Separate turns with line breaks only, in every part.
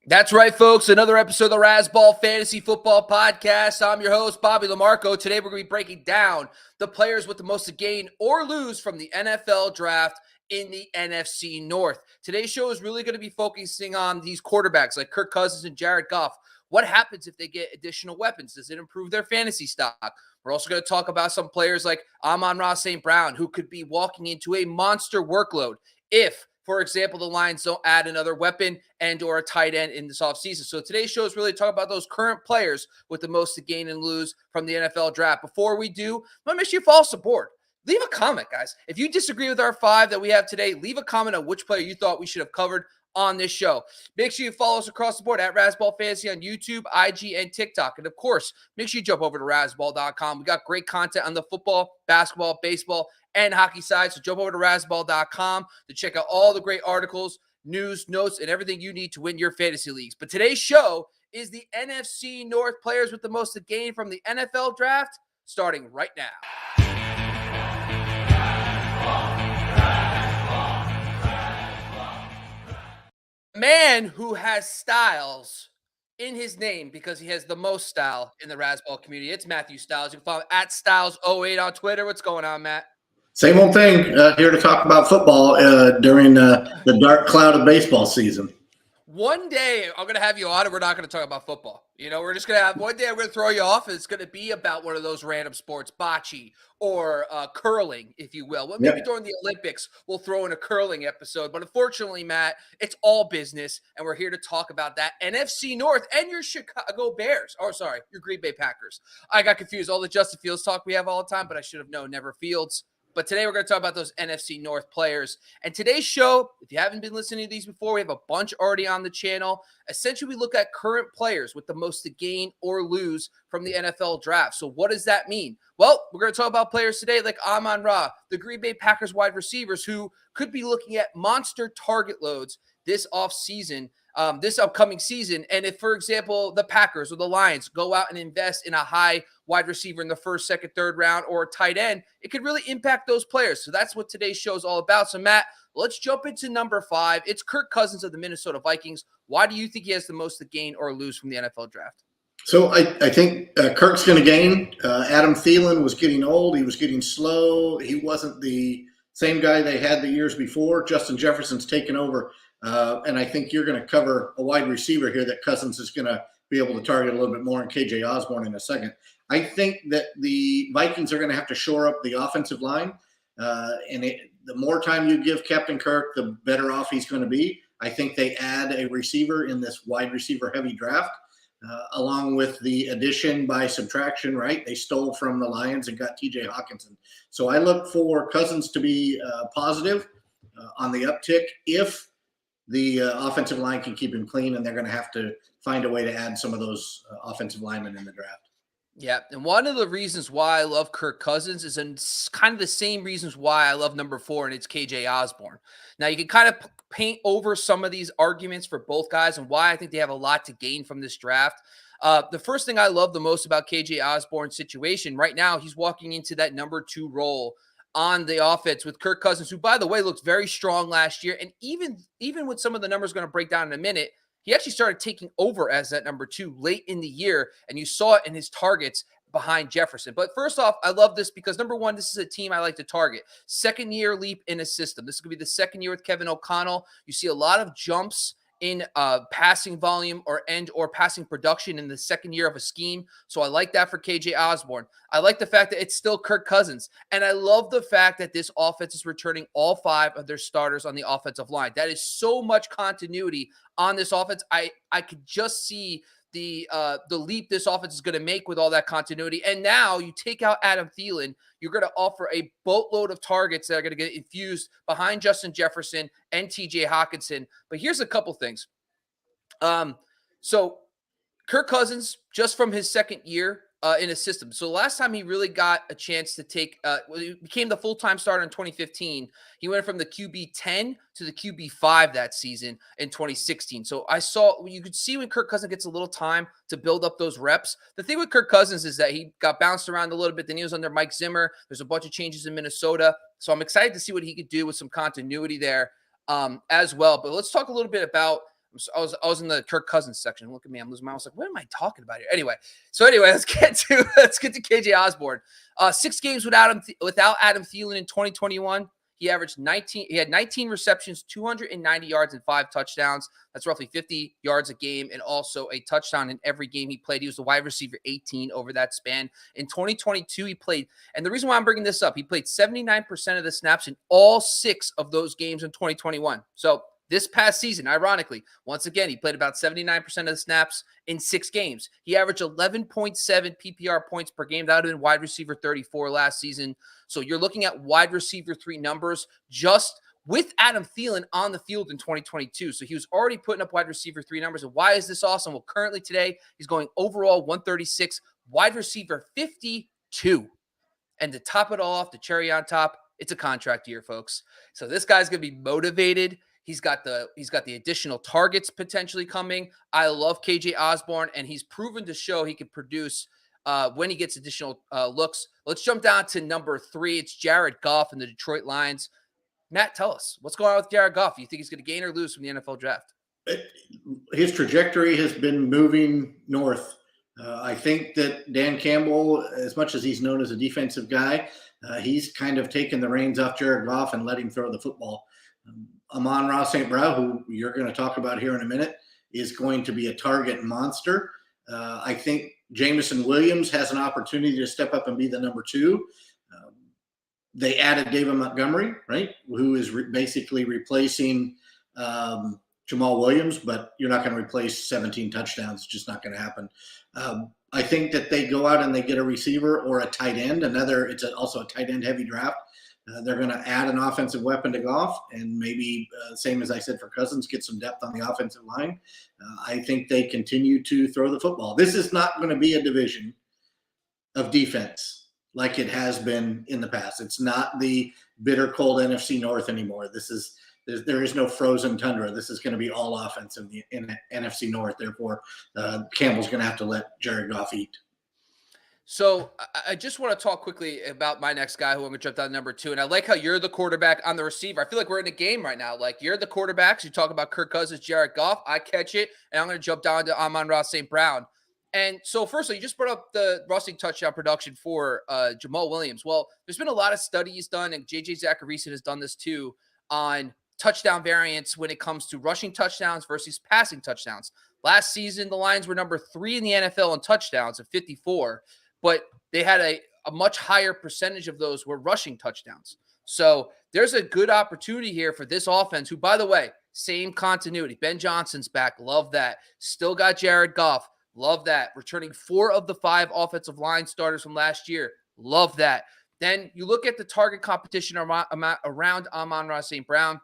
That's right, folks. Another episode of the Razzball Fantasy Football Podcast. I'm your host, Bobby LaMarco. Today, we're going to be breaking down the players with the most to gain or lose from the NFL draft in the NFC North. Today's show is really going to be focusing on these quarterbacks like Kirk Cousins and Jared Goff. What happens if they get additional weapons? Does it improve their fantasy stock? We're also going to talk about some players like Amon-Ra St. Brown, who could be walking into a monster workload if, for example, the Lions don't add another weapon and or a tight end in this offseason. So today's show is really talking about those current players with the most to gain and lose from the NFL draft. Before we do, let me make sure you follow us aboard. Leave a comment, guys. If you disagree with our five that we have today, leave a comment on which player you thought we should have covered on this show. Make sure you follow us across the board at Razzball Fantasy on YouTube, IG, and TikTok. And of course, make sure you jump over to Razzball.com. We got great content on the football, basketball, baseball, and hockey side. So jump over to Razzball.com to check out all the great articles, news, notes, and everything you need to win your fantasy leagues. But today's show is the NFC North players with the most to gain from the NFL draft, starting right now. Man who has Stiles in his name because he has the most style in the Razzball community. It's Matthew Stiles. You can follow him at Stiles08 on Twitter. What's going on, Matt?
Same old thing. Here to talk about football during the dark cloud of baseball season.
One day I'm going to have you on and we're not going to talk about football. You know, we're just going to have one day I'm going to throw you off and it's going to be about one of those random sports, bocce or curling, if you will. Well, maybe during the Olympics we'll throw in a curling episode. But unfortunately, Matt, it's all business and we're here to talk about that NFC North and your Chicago Bears. Oh, sorry, your Green Bay Packers. I got confused. All the Justin Fields talk we have all the time, but I should have known never Fields. But today we're going to talk about those NFC North players. And today's show, if you haven't been listening to these before, we have a bunch already on the channel. Essentially, we look at current players with the most to gain or lose from the NFL draft. So what does that mean? Well, we're going to talk about players today like Amon-Ra, the Green Bay Packers wide receivers who could be looking at monster target loads this offseason. This upcoming season. And if, for example, the Packers or the Lions go out and invest in a high wide receiver in the first, second, third round or a tight end, it could really impact those players. So that's what today's show is all about. So, Matt, let's jump into number 5. It's Kirk Cousins of the Minnesota Vikings. Why do you think he has the most to gain or lose from the NFL draft?
So I think Kirk's going to gain. Adam Thielen was getting old. He was getting slow. He wasn't the same guy they had the years before. Justin Jefferson's taken over. And I think you're going to cover a wide receiver here that Cousins is going to be able to target a little bit more, and KJ Osborn in a second. I think that the Vikings are going to have to shore up the offensive line. The more time you give Captain Kirk, the better off he's going to be. I think they add a receiver in this wide receiver heavy draft, along with the addition by subtraction, right? They stole from the Lions and got TJ Hawkinson. So I look for Cousins to be positive on the uptick if the offensive line can keep him clean, and they're going to have to find a way to add some of those offensive linemen in the draft.
Yeah, and one of the reasons why I love Kirk Cousins is in kind of the same reasons why I love number 4, and it's KJ Osborn. Now, you can kind of paint over some of these arguments for both guys and why I think they have a lot to gain from this draft. The first thing I love the most about KJ Osborn's situation right now, he's walking into that number 2 role on the offense with Kirk Cousins, who, by the way, looked very strong last year. And even with some of the numbers going to break down in a minute, he actually started taking over as that number 2 late in the year. And you saw it in his targets behind Jefferson. But first off, I love this because, number 1, this is a team I like to target. Second-year leap in a system. This is going to be the second year with Kevin O'Connell. You see a lot of jumps in passing volume or passing production in the second year of a scheme. So I like that for KJ Osborn. I like the fact that it's still Kirk Cousins. And I love the fact that this offense is returning all 5 of their starters on the offensive line. That is so much continuity on this offense. I could just see the leap this offense is going to make with all that continuity. And now you take out Adam Thielen, you're going to offer a boatload of targets that are going to get infused behind Justin Jefferson and TJ Hawkinson. But here's a couple things. So Kirk Cousins, just from his second year in a system. So the last time he really got a chance to take, he became the full-time starter in 2015. He went from the QB 10 to the QB 5 that season in 2016. So you could see when Kirk Cousins gets a little time to build up those reps. The thing with Kirk Cousins is that he got bounced around a little bit. Then he was under Mike Zimmer. There's a bunch of changes in Minnesota. So I'm excited to see what he could do with some continuity there as well. But let's talk a little bit about I was in the Kirk Cousins section. Look at me, I'm losing my. I was like, what am I talking about here? Anyway, let's get to KJ Osborn. 6 games without Adam Thielen in 2021. He had 19 receptions, 290 yards, and 5 touchdowns. That's roughly 50 yards a game, and also a touchdown in every game he played. He was the wide receiver 18 over that span. In 2022, he played, and the reason why I'm bringing this up, he played 79% of the snaps in all 6 of those games in 2021. So this past season, ironically, once again, he played about 79% of the snaps in 6 games. He averaged 11.7 PPR points per game. That would have been wide receiver 34 last season. So you're looking at wide receiver 3 numbers just with Adam Thielen on the field in 2022. So he was already putting up wide receiver 3 numbers. And why is this awesome? Well, currently today, he's going overall 136, wide receiver 52. And to top it all off, the cherry on top, it's a contract year, folks. So this guy's going to be motivated. He's got the additional targets potentially coming. I love KJ Osborn, and he's proven to show he can produce when he gets additional looks. Let's jump down to number 3. It's Jared Goff and the Detroit Lions. Matt, tell us, what's going on with Jared Goff? You think he's going to gain or lose from the NFL draft?
His trajectory has been moving north. I think that Dan Campbell, as much as he's known as a defensive guy, he's kind of taken the reins off Jared Goff and let him throw the football. Amon-Ra St. Brown, who you're going to talk about here in a minute, is going to be a target monster. I think Jameson Williams has an opportunity to step up and be the number 2. They added David Montgomery, right, who is basically replacing Jamal Williams, but you're not going to replace 17 touchdowns. It's just not going to happen. I think that they go out and they get a receiver or a tight end. It's also a tight end heavy draft. They're going to add an offensive weapon to Goff, and maybe, same as I said for Cousins, get some depth on the offensive line. I think they continue to throw the football. This is not going to be a division of defense like it has been in the past. It's not the bitter cold NFC North anymore. There is no frozen tundra. This is going to be all offense in the NFC North. Therefore, Campbell's going to have to let Jared Goff eat.
So I just want to talk quickly about my next guy who I'm going to jump down to number 2. And I like how you're the quarterback on the receiver. I feel like we're in a game right now. Like, you're the quarterbacks. You talk about Kirk Cousins, Jared Goff. I catch it, and I'm going to jump down to Amon-Ra St. Brown. And so firstly, you just brought up the rushing touchdown production for Jamal Williams. Well, there's been a lot of studies done, and J.J. Zacharyson has done this too, on touchdown variance when it comes to rushing touchdowns versus passing touchdowns. Last season, the Lions were number 3 in the NFL in touchdowns at 54. But they had a much higher percentage of those were rushing touchdowns. So there's a good opportunity here for this offense, who, by the way, same continuity. Ben Johnson's back. Love that. Still got Jared Goff. Love that. Returning 4 of the 5 offensive line starters from last year. Love that. Then you look at the target competition around Amon-Ra St. Brown.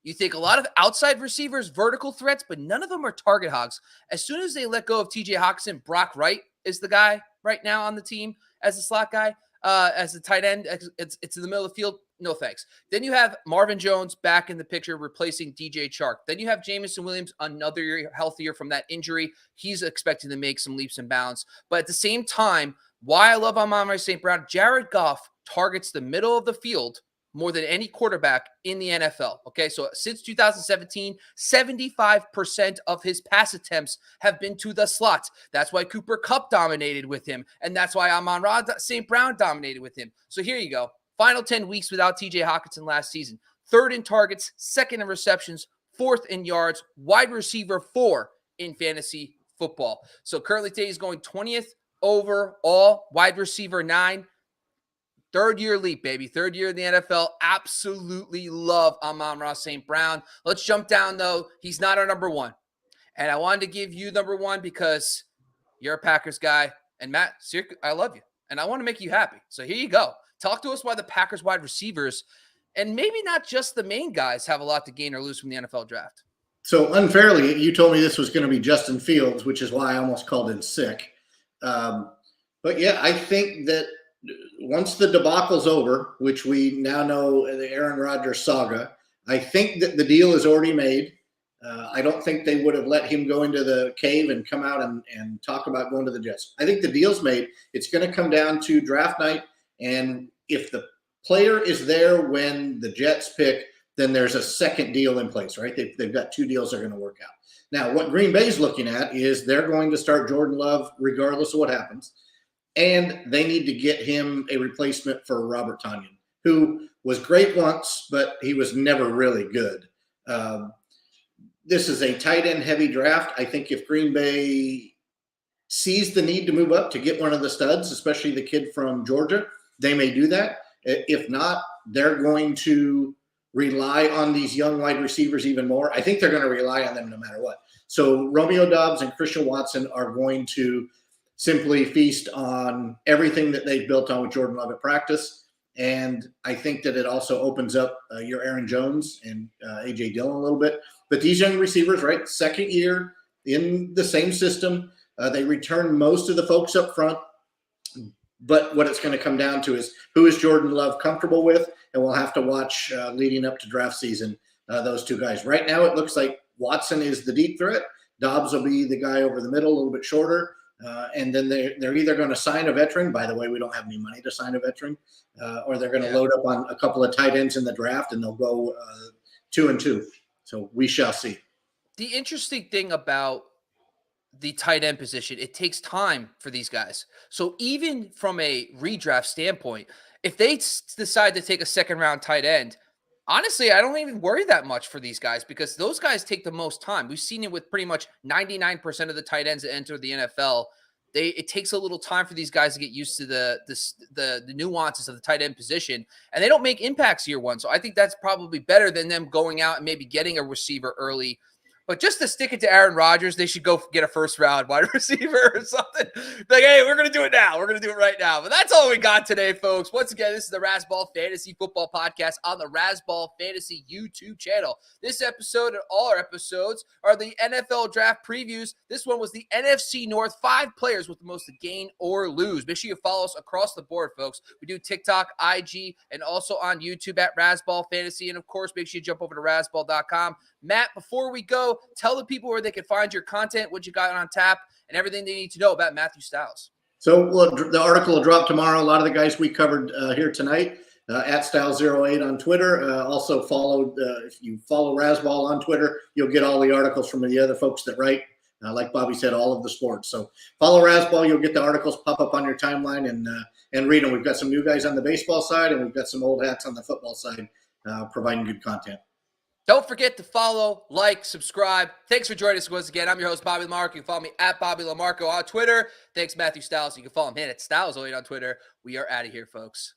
You think a lot of outside receivers, vertical threats, but none of them are target hogs. As soon as they let go of TJ Hockenson, Brock Wright is the guy right now on the team as a slot guy, as a tight end. It's in the middle of the field. No thanks. Then you have Marvin Jones back in the picture, replacing DJ Chark. Then you have Jameson Williams, another year healthier from that injury. He's expected to make some leaps and bounds. But at the same time, why I love Amon-Ra St. Brown, Jared Goff targets the middle of the field more than any quarterback in the NFL. Okay, so since 2017, 75% of his pass attempts have been to the slot. That's why Cooper Kupp dominated with him, and that's why Amon-Ra St. Brown dominated with him. So here you go. Final 10 weeks without TJ Hockenson last season. 3rd in targets, 2nd in receptions, 4th in yards, wide receiver 4 in fantasy football. So currently today he's going 20th overall, wide receiver 9. 3rd year leap, baby. 3rd year in the NFL. Absolutely love Amon-Ra St. Brown. Let's jump down, though. He's not our number 1. And I wanted to give you number 1 because you're a Packers guy. And Matt, I love you. And I want to make you happy. So here you go. Talk to us why the Packers wide receivers, and maybe not just the main guys, have a lot to gain or lose from the NFL draft.
So unfairly, you told me this was going to be Justin Fields, which is why I almost called in sick. But yeah, I think that once the debacle's over, which we now know the Aaron Rodgers saga, I think that the deal is already made. I don't think they would have let him go into the cave and come out and talk about going to the Jets. I think the deal's made. It's going to come down to draft night, and if the player is there when the Jets pick, then there's a second deal in place, right? They've got 2 deals that are going to work out. Now, what Green Bay's looking at is they're going to start Jordan Love regardless of what happens, and they need to get him a replacement for Robert Tonyan, who was great once, but he was never really good. This is a tight end heavy draft. I think if Green Bay sees the need to move up to get one of the studs, especially the kid from Georgia, they may do that. If not, they're going to rely on these young wide receivers even more. I think they're going to rely on them no matter what. So Romeo Doubs and Christian Watson are going to simply feast on everything that they've built on with Jordan Love at practice. And I think that it also opens up your Aaron Jones and A.J. Dillon a little bit. But these young receivers, right, second year in the same system, they return most of the folks up front. But what it's going to come down to is who is Jordan Love comfortable with, and we'll have to watch leading up to draft season, those 2 guys. Right now it looks like Watson is the deep threat. Dobbs will be the guy over the middle, a little bit shorter. And then they're either going to sign a veteran. By the way, we don't have any money to sign a veteran. Or they're going to load up on a couple of tight ends in the draft, and they'll go 2 and 2. So we shall see.
The interesting thing about the tight end position, it takes time for these guys. So even from a redraft standpoint, if they decide to take a second-round tight end, honestly, I don't even worry that much for these guys because those guys take the most time. We've seen it with pretty much 99% of the tight ends that enter the NFL. It takes a little time for these guys to get used to the nuances of the tight end position, and they don't make impacts year one. So I think that's probably better than them going out and maybe getting a receiver early. But just to stick it to Aaron Rodgers, they should go get a first-round wide receiver or something. Like, hey, we're going to do it now. We're going to do it right now. But that's all we got today, folks. Once again, this is the Razzball Fantasy Football Podcast on the Razzball Fantasy YouTube channel. This episode and all our episodes are the NFL Draft Previews. This one was the NFC North, 5 players with the most to gain or lose. Make sure you follow us across the board, folks. We do TikTok, IG, and also on YouTube at Razzball Fantasy. And, of course, make sure you jump over to Razzball.com. Matt, before we go, tell the people where they can find your content, what you got on tap, and everything they need to know about Matthew Stiles.
So the article will drop tomorrow. A lot of the guys we covered here tonight, at Stiles08 on Twitter. Also follow, if you follow Razzball on Twitter, you'll get all the articles from the other folks that write, like Bobby said, all of the sports. So follow Razzball. You'll get the articles pop up on your timeline and read them. We've got some new guys on the baseball side, and we've got some old hats on the football side providing good content.
Don't forget to follow, like, subscribe. Thanks for joining us once again. I'm your host, Bobby LaMarco. You can follow me at Bobby LaMarco on Twitter. Thanks, Matthew Stiles. You can follow him at Stiles08 on Twitter. We are out of here, folks.